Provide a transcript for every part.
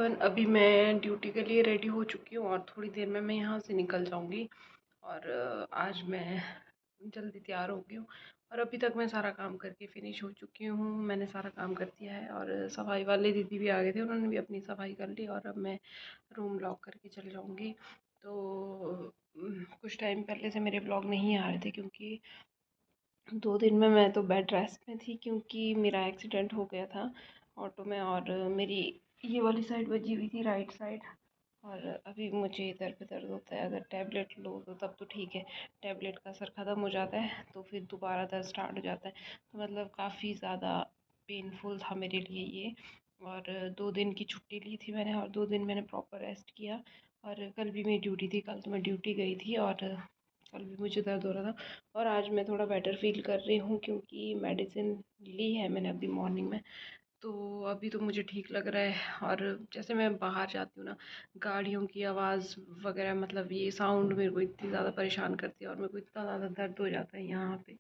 Everyone, अभी मैं duty के लिए रेडी हो चुकी हूँ और थोड़ी देर में मैं यहाँ से निकल जाऊँगी। और आज मैं जल्दी तैयार हो गई हूँ और अभी तक मैं सारा काम करके फ़िनिश हो चुकी हूँ। मैंने सारा काम कर दिया है और सफाई वाले दीदी भी आ गए थे, उन्होंने भी अपनी सफाई कर ली और अब मैं रूम लॉक करके चल जाऊँगी। तो कुछ टाइम पहले से मेरे ब्लॉग नहीं आ रहे थे क्योंकि 2 दिन में मैं तो बेड रेस्ट में थी, क्योंकि मेरा एक्सीडेंट हो गया था ऑटो में और मेरी ये वाली साइड बजी हुई थी, राइट साइड। और अभी मुझे इधर पे दर्द होता है। अगर टैबलेट लो तो तब तो ठीक है, टैबलेट का असर ख़त्म हो जाता है तो फिर दोबारा दर्द स्टार्ट हो जाता है। तो मतलब काफ़ी ज़्यादा पेनफुल था मेरे लिए ये। और 2 दिन की छुट्टी ली थी मैंने और 2 दिन मैंने प्रॉपर रेस्ट किया। और कल भी मेरी ड्यूटी थी, कल तो मैं ड्यूटी गई थी और कल भी मुझे दर्द हो रहा था। और आज मैं थोड़ा बेटर फ़ील कर रही हूँ क्योंकि मेडिसिन ली है मैंने अभी मॉर्निंग में। तो अभी तो मुझे ठीक लग रहा है। और जैसे मैं बाहर जाती हूँ ना, गाड़ियों की आवाज़ वगैरह, मतलब ये साउंड मेरे को इतनी ज़्यादा परेशान करती है और मेरे को इतना ज़्यादा दर्द हो जाता है यहाँ पे।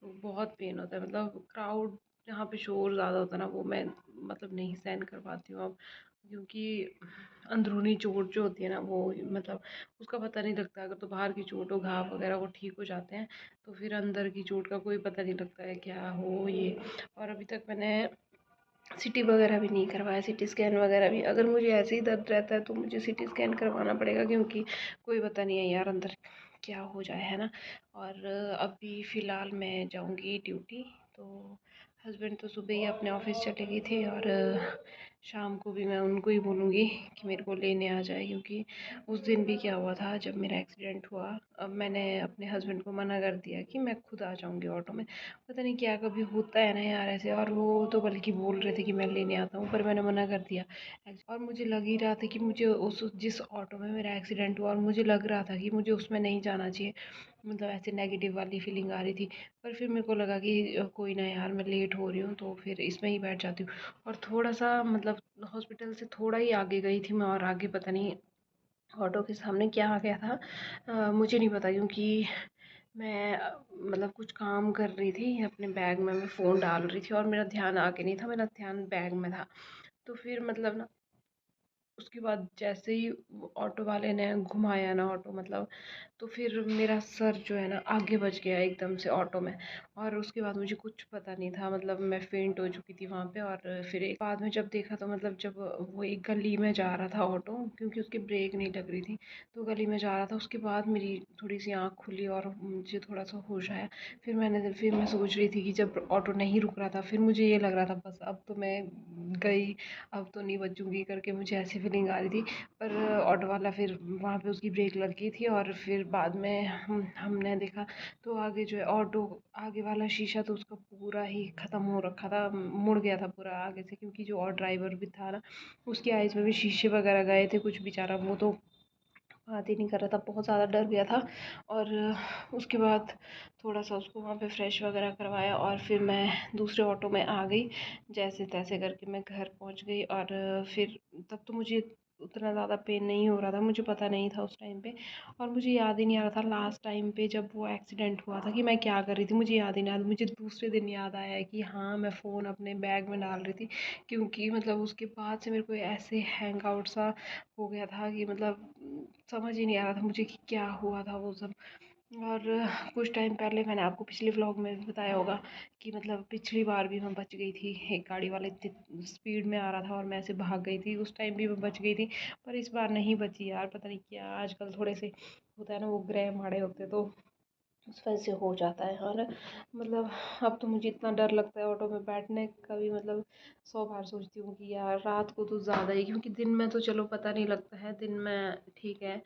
तो बहुत पेन होता है, मतलब क्राउड जहाँ पे शोर ज़्यादा होता है ना, वो मैं मतलब नहीं सहन कर पाती हूँ अब। क्योंकि अंदरूनी चोट जो होती है ना, वो मतलब उसका पता नहीं लगता। अगर तो बाहर की चोट हो, घाव वगैरह वो ठीक हो जाते हैं, तो फिर अंदर की चोट का कोई पता नहीं लगता है क्या हो ये। और अभी तक मैंने सीटी वगैरह भी नहीं करवाया, सीटी स्कैन वगैरह भी। अगर मुझे ऐसे ही दर्द रहता है तो मुझे सीटी स्कैन करवाना पड़ेगा, क्योंकि कोई पता नहीं है यार अंदर क्या हो जाए, है ना। और अभी फ़िलहाल मैं जाऊंगी ड्यूटी। तो हस्बैंड तो सुबह ही अपने ऑफिस चले गए थे और शाम को भी मैं उनको ही बोलूँगी कि मेरे को लेने आ जाए। क्योंकि उस दिन भी क्या हुआ था जब मेरा एक्सीडेंट हुआ, अब मैंने अपने हस्बैंड को मना कर दिया कि मैं खुद आ जाऊँगी ऑटो में। पता नहीं क्या कभी होता है ना यार ऐसे। और वो तो बल्कि बोल रहे थे कि मैं लेने आता हूँ, पर मैंने मना कर दिया। और मुझे लग ही रहा था कि मुझे उस जिस ऑटो में मेरा एक्सीडेंट हुआ, और मुझे लग रहा था कि मुझे उसमें नहीं जाना चाहिए। मतलब ऐसे नेगेटिव वाली फीलिंग आ रही थी। पर फिर मेरे को लगा कि कोई ना यार, मैं लेट हो रही हूँ तो फिर इसमें ही बैठ जाती हूँ। और थोड़ा सा मतलब हॉस्पिटल से थोड़ा ही आगे गई थी मैं, और आगे पता नहीं ऑटो के सामने क्या आ गया था, मुझे नहीं पता। क्योंकि मैं मतलब कुछ काम कर रही थी अपने बैग में, मैं फ़ोन डाल रही थी और मेरा ध्यान आगे नहीं था, मेरा ध्यान बैग में था। तो फिर मतलब ना, उसके बाद जैसे ही वो ऑटो वाले ने घुमाया ना ऑटो, मतलब तो फिर मेरा सर जो है ना आगे बच गया एकदम से ऑटो में। और उसके बाद मुझे कुछ पता नहीं था, मतलब मैं फेंट हो चुकी थी वहाँ पे। और फिर एक बाद में जब देखा तो मतलब जब वो एक गली में जा रहा था ऑटो, क्योंकि उसकी ब्रेक नहीं लग रही थी, तो गली में जा रहा था। उसके बाद मेरी थोड़ी सी आँख खुली और मुझे थोड़ा सा होश आया। फिर मैं सोच रही थी कि जब ऑटो नहीं रुक रहा था, फिर मुझे ये लग रहा था बस अब तो मैं गई, अब तो नहीं बचूंगी करके मुझे ऐसी फीलिंग आ रही थी। पर ऑटो वाला फिर वहाँ पे उसकी ब्रेक लग गई थी और फिर बाद में हमने देखा तो आगे जो है ऑटो, आगे वाला शीशा तो उसका पूरा ही ख़त्म हो रखा था, मुड़ गया था पूरा आगे से। क्योंकि जो और ड्राइवर भी था ना, उसकी आइज़ में भी शीशे वगैरह गए थे कुछ, बेचारा वो तो बात ही नहीं कर रहा था, बहुत ज़्यादा डर गया था। और उसके बाद थोड़ा सा उसको वहाँ पे फ्रेश वगैरह करवाया और फिर मैं दूसरे ऑटो में आ गई। जैसे तैसे करके मैं घर पहुँच गई। और फिर तब तो मुझे उतना ज़्यादा पेन नहीं हो रहा था, मुझे पता नहीं था उस टाइम पे। और मुझे याद ही नहीं आ रहा था लास्ट टाइम पे जब वो एक्सीडेंट हुआ था कि मैं क्या कर रही थी, मुझे याद ही नहीं आ रहा। मुझे दूसरे दिन याद आया है कि हाँ, मैं फ़ोन अपने बैग में डाल रही थी। क्योंकि मतलब उसके बाद से मेरे को ऐसे हैंग आउट सा हो गया था कि मतलब समझ ही नहीं आ रहा था मुझे कि क्या हुआ था वो सब। और कुछ टाइम पहले मैंने आपको पिछले व्लॉग में भी बताया होगा कि मतलब पिछली बार भी मैं बच गई थी, एक गाड़ी वाले इतनी स्पीड में आ रहा था और मैं ऐसे भाग गई थी, उस टाइम भी मैं बच गई थी। पर इस बार नहीं बची यार, पता नहीं क्या आजकल थोड़े से होता है ना, वो ग्रह माड़े होते तो उस वजह से हो जाता है। और मतलब अब तो मुझे इतना डर लगता है ऑटो में बैठने का भी, मतलब 100 बार सोचती हूँ कि यार रात को तो ज़्यादा ही, क्योंकि दिन में तो चलो पता नहीं लगता है, दिन में ठीक है।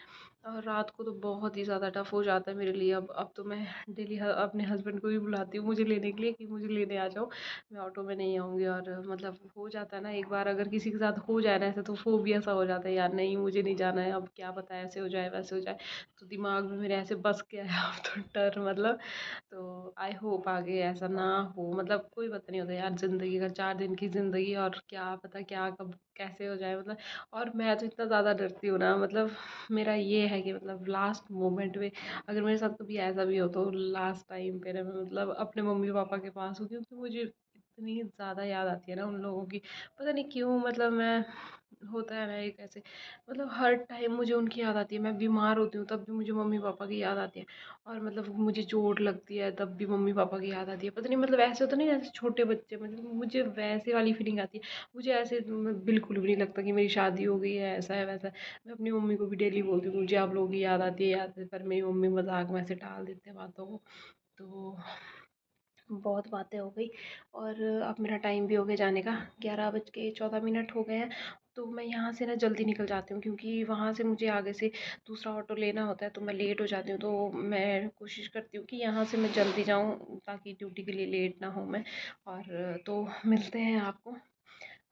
और रात को तो बहुत ही ज़्यादा टफ हो जाता है मेरे लिए। अब तो मैं डेली अपने हस्बैंड को भी बुलाती हूँ मुझे लेने के लिए कि मुझे लेने आ जाओ, मैं ऑटो में नहीं आऊँगी। और मतलब हो जाता है ना, एक बार अगर किसी के साथ हो जाए ना ऐसे, तो फोबिया सा हो जाता है यार, नहीं मुझे नहीं जाना है, अब क्या पता ऐसे हो जाए वैसे हो जाए। तो दिमाग में मेरे ऐसे बस गया है अब तो डर, मतलब। तो आई होप आगे ऐसा ना हो, मतलब कोई पता नहीं होता यार, ज़िंदगी का 4 दिन की ज़िंदगी, और क्या पता क्या कब कैसे हो जाए, मतलब। और मैं तो इतना ज़्यादा डरती हूँ ना, मतलब मेरा ये है कि मतलब लास्ट मोमेंट में अगर मेरे साथ कभी ऐसा भी हो तो लास्ट टाइम पे ना मैं मतलब अपने मम्मी पापा के पास हूँ। क्योंकि मुझे इतनी ज़्यादा याद आती है ना उन लोगों की, पता नहीं क्यों। मतलब मैं, होता है ना एक ऐसे, मतलब हर टाइम मुझे उनकी याद आती है। मैं बीमार होती हूँ तब भी मुझे मम्मी पापा की याद आती है, और मतलब मुझे चोट लगती है तब भी मम्मी पापा की याद आती है। पता नहीं, मतलब ऐसे होता नहीं जैसे छोटे बच्चे, मतलब मुझे वैसे वाली फीलिंग आती है। मुझे ऐसे बिल्कुल भी नहीं लगता कि मेरी शादी हो गई है, ऐसा है वैसा है। मैं अपनी मम्मी को भी डेली बोलती हूँ मुझे आप लोगों की याद आती है, याद है, पर मेरी मम्मी मजाक में से टाल देते हैं बातों को। तो बहुत बातें हो गई, और अब मेरा टाइम भी हो गया जाने का, 11:14 हो गए हैं। तो मैं यहाँ से ना जल्दी निकल जाती हूँ, क्योंकि वहाँ से मुझे आगे से दूसरा ऑटो लेना होता है, तो मैं लेट हो जाती हूँ। तो मैं कोशिश करती हूँ कि यहाँ से मैं जल्दी जाऊँ ताकि ड्यूटी के लिए लेट ना हो मैं। और तो मिलते हैं आपको।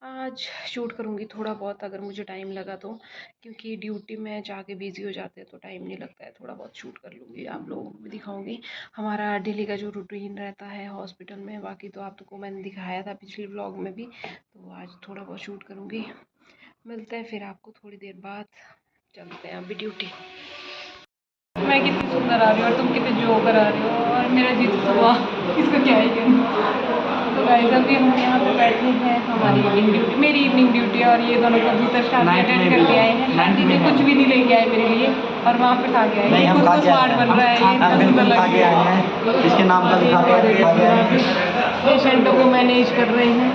आज शूट करूँगी थोड़ा बहुत अगर मुझे टाइम लगा तो, क्योंकि ड्यूटी में जाके बिज़ी हो जाते हैं तो टाइम नहीं लगता है। थोड़ा बहुत शूट कर लूँगी, आप लोगों को भी दिखाऊँगी हमारा डेली का जो रूटीन रहता है हॉस्पिटल में। बाकी तो आपको मैंने दिखाया था पिछले व्लॉग में भी। तो आज थोड़ा बहुत शूट करूँगी। मिलते हैं फिर आपको थोड़ी देर बाद। चलते हैं अभी ड्यूटी। मैं कितनी सुंदर आ रही हूँ और तुम कितने जोकर आ रही हो, और मेरा जीत हुआ, इसका क्या ही कहना। तो गाइस अभी हम यहाँ पे बैठे हैं, हमारी इवनिंग ड्यूटी, मेरी इवनिंग ड्यूटी है, और ये दोनों कबूतर शादी अटेंड करके आए हैं। शादी में कुछ भी नहीं लेके आए मेरे लिए, और वहाँ पे खा के आए। ये खुद तो स्मार्ट बन रहा है, ये इतना सुंदर लग रहा है। इसके नाम का पेशेंटों को मैनेज कर रहे हैं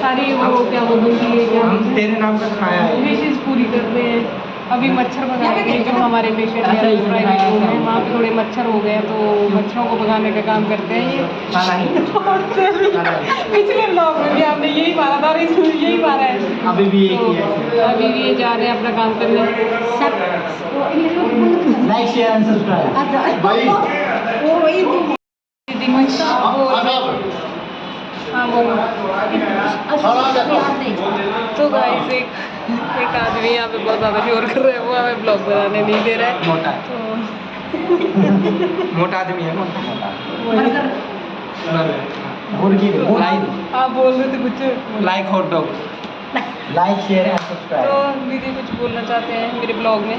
सारी, वो क्या बोलूँगी, ये क्या तेरे नाम का खाया है, विशेष पूरी कर रहे हैं। अभी मच्छर भगाएंगे जो हमारे पेशेंट प्राइवेट रूम है, वहाँ पे थोड़े मच्छर हो गए हैं, तो मच्छरों को भगाने का काम करते हैं ये। पिछले ब्लॉग में भी आपने यही मारा था और इसमें यही मारा है। अभी भी अभी भी ये जा रहे हैं अपना काम करने। Like share and subscribe. हाँ बोलो। तो गाइस एक आदमी यहाँ पे बहुत ज़्यादा शोर कर रहा है, वो हमें ब्लॉग बनाने नहीं दे रहा है। मोटा तो मोटा आदमी है, मोटा मुर्गी आप बोल रहे थे कुछ, like hot dog. Like share and subscribe. तो दीदी कुछ बोलना चाहते हैं मेरे ब्लॉग में,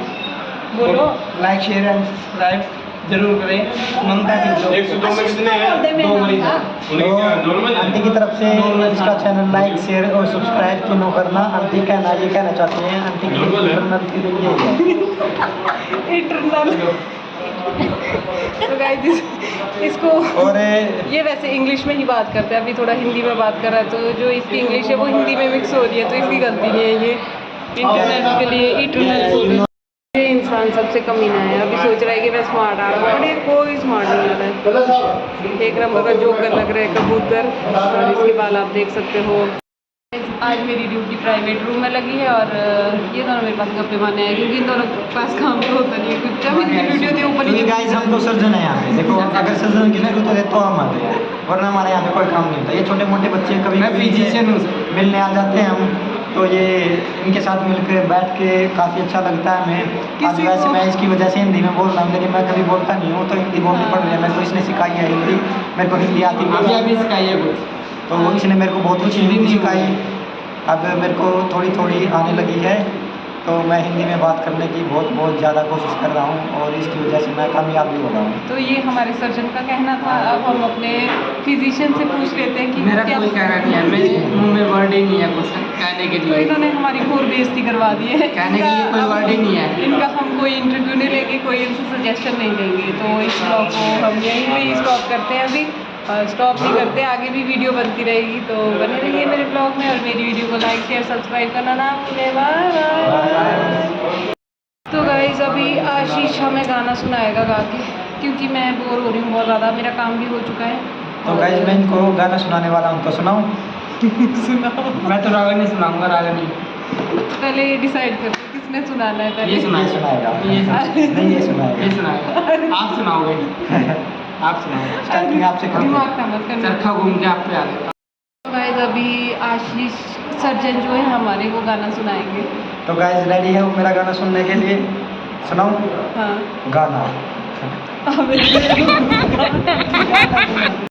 बोलो। लाइक शेयर एंड सब्सक्राइब जरूर करें। ममता की 102 में कितने हैं? 2 मरीज हैं। आंटी की तरफ से इसका चैनल लाइक शेयर और सब्सक्राइब क्यों करना। आंटी ये कहना चाहते हैं, आंटी की इंटरनल फीलिंग ये है। इंटरनल। तो गाइस इसको, और ये वैसे इंग्लिश में ही बात करते हैं, अभी थोड़ा हिंदी में बात कर रहा है, तो जो इसकी इंग्लिश है वो हिंदी में मिक्स हो रही है, तो इसकी गलती नहीं है। ये इंटरनल के लिए इंटरनल इंसान सबसे कमीना है। अभी सोच रहा है कि मैं स्मार्ट आ रहा हूँ, कोई स्मार्ट नहीं आ रहा है। एक नंबर का जोकर लग रहा है कबूतर, और इसके बाल आप देख सकते हो। आज मेरी ड्यूटी प्राइवेट रूम में लगी है, और ये दोनों मेरे पास गप्पे मारने हैं, क्योंकि इन दोनों के पास काम तो होता नहीं है कुछ। जब इनकी ड्यूटी होती है ऊपर ही। गाइस हम तो सर्जन है यहाँ पे, देखो अगर सर्जन की जरूरत होती है तो हम आते हैं, वरना हमारे यहाँ पे कोई काम नहीं होता। ये छोटे मोटे बच्चे कभी फिजिशियन मिलने आ जाते हैं हम, तो ये इनके साथ मिलकर बैठ के काफ़ी अच्छा लगता है हमें। आज वैसे मैं इसकी वजह से हिंदी में बोल रहा हूँ, लेकिन मैं कभी बोलता नहीं हूँ, तो हिंदी बोलनी पड़ रही है मेरे को। इसने सिखाई है हिंदी, मेरे को हिंदी आती है, अभी सिखाई है कुछ, तो इसने मेरे को बहुत कुछ हिंदी सिखाई। अब मेरे को थोड़ी थोड़ी आने लगी है, तो मैं हिंदी में बात करने की बहुत ज़्यादा कोशिश कर रहा हूँ, और इसकी वजह से मैं कामयाब भी हो रहा हूँ। तो ये हमारे सर्जन का कहना था। अब हम अपने फिजिशियन से पूछ लेते हैं कि मेरा कोई कहना नहीं है, मेरे मुंह में वर्ड ही नहीं है कुछ कहने के तो लिए। इन्होंने हमारी घोर बेइज्जती करवा दी है। कहने के लिए कोई वर्ड ही नहीं है। इनका हम कोई इंटरव्यू नहीं लेंगे, कोई इनसे सजेशन नहीं लेंगे। तो इस ब्लॉग को हम यहीं पे स्टॉप करते हैं अभी, स्टॉप नहीं करते, आगे भी वीडियो बनती रहेगी। तो बने रहिए मेरे ब्लॉग में, और मेरी वीडियो को लाइक शेयर सब्सक्राइब करना ना भूलें। बाय। तो गाइस अभी आशीष हमें गाना सुनाएगा गा के, क्योंकि मैं बोर हो रही हूँ बहुत ज़्यादा, मेरा काम भी हो चुका है। तो गाइस मैं इनको गाना सुनाने वाला हूँ, तो सुनाऊँ? सुनाओ। मैं तो रागनी सुनाऊंगा, रागनी। पहले ये डिसाइड कर लो किसने सुनाना है पहले। ये सुनाएगा। नहीं ये सुनाएगा। ये सुनाएगा। आप सुनाओगे। आप सुनाओगे। स्टार्टिंग आपसे करते हैं। दिमाग का मत करना। चरखा घूम के आप पे आ गए। तो गाइस अभी आशीष सर्जन जो है हमारे, वो गाना सुनाएंगे। तो गाइस रेडी है वो मेरा गाना सुनने के लिए? सुनाऊं? हाँ गाना। अब